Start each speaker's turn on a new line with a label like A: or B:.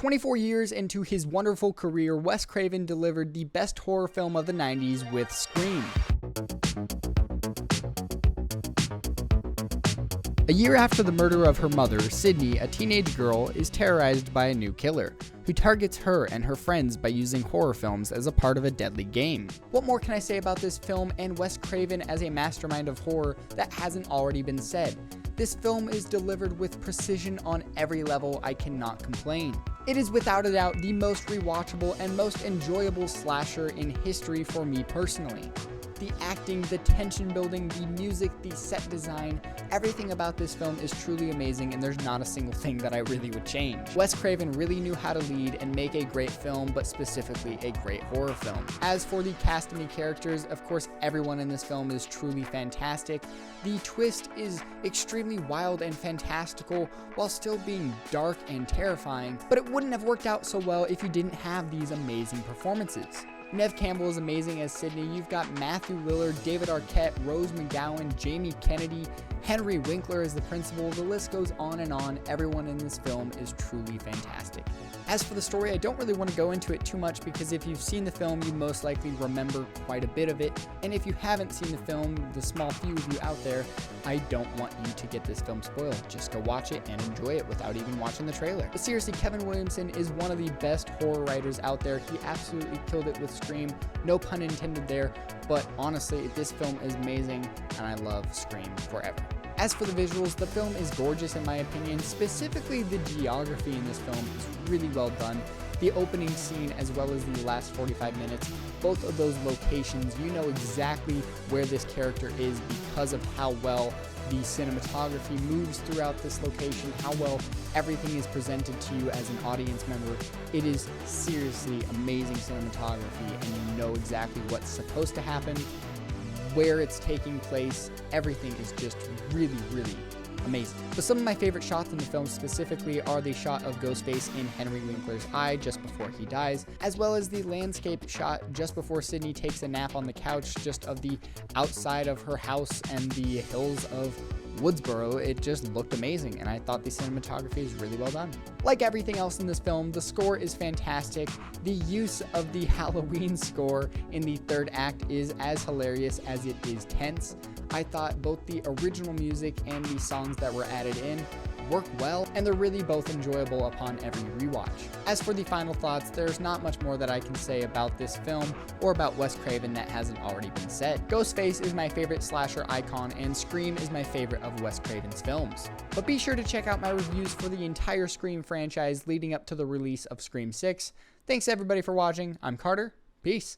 A: 24 years into his wonderful career, Wes Craven delivered the best horror film of the 90s with Scream. A year after the murder of her mother, Sydney, a teenage girl, is terrorized by a new killer, who targets her and her friends by using horror films as a part of a deadly game. What more can I say about this film and Wes Craven as a mastermind of horror that hasn't already been said? This film is delivered with precision on every level. I cannot complain. It is without a doubt the most rewatchable and most enjoyable slasher in history for me personally. The acting, the tension building, the music, the set design, everything about this film is truly amazing, and there's not a single thing that I really would change. Wes Craven really knew how to lead and make a great film, but specifically a great horror film. As for the cast and the characters, of course everyone in this film is truly fantastic. The twist is extremely wild and fantastical while still being dark and terrifying, but it wouldn't have worked out so well if you didn't have these amazing performances. Neve Campbell is amazing as Sydney. You've got Matthew Lillard, David Arquette, Rose McGowan, Jamie Kennedy, Henry Winkler as the principal. The list goes on and on. Everyone in this film is truly fantastic. As for the story, I don't really want to go into it too much because if you've seen the film, you most likely remember quite a bit of it. And if you haven't seen the film, the small few of you out there, I don't want you to get this film spoiled. Just go watch it and enjoy it without even watching the trailer. But seriously, Kevin Williamson is one of the best horror writers out there. He absolutely killed it with Scream. No pun intended there, but honestly, this film is amazing and I love Scream forever. As for the visuals, the film is gorgeous in my opinion. Specifically, the geography in this film is really well done. The opening scene as well as the last 45 minutes, both of those locations, you know exactly where this character is because of how well the cinematography moves throughout this location, how well everything is presented to you as an audience member. It is seriously amazing cinematography, and you know exactly what's supposed to happen, where it's taking place. Everything is just really, really amazing. But some of my favorite shots in the film specifically are the shot of Ghostface in Henry Winkler's eye just before he dies, as well as the landscape shot just before Sydney takes a nap on the couch, just of the outside of her house and the hills of Woodsboro. It just looked amazing, and I thought the cinematography is really well done. Like everything else in this film, the score is fantastic. The use of the Halloween score in the third act is as hilarious as it is tense. I thought both the original music and the songs that were added in work well, and they're really both enjoyable upon every rewatch. As for the final thoughts, there's not much more that I can say about this film or about Wes Craven that hasn't already been said. Ghostface is my favorite slasher icon, and Scream is my favorite of Wes Craven's films. But be sure to check out my reviews for the entire Scream franchise leading up to the release of Scream 6. Thanks everybody for watching. I'm Carter. Peace.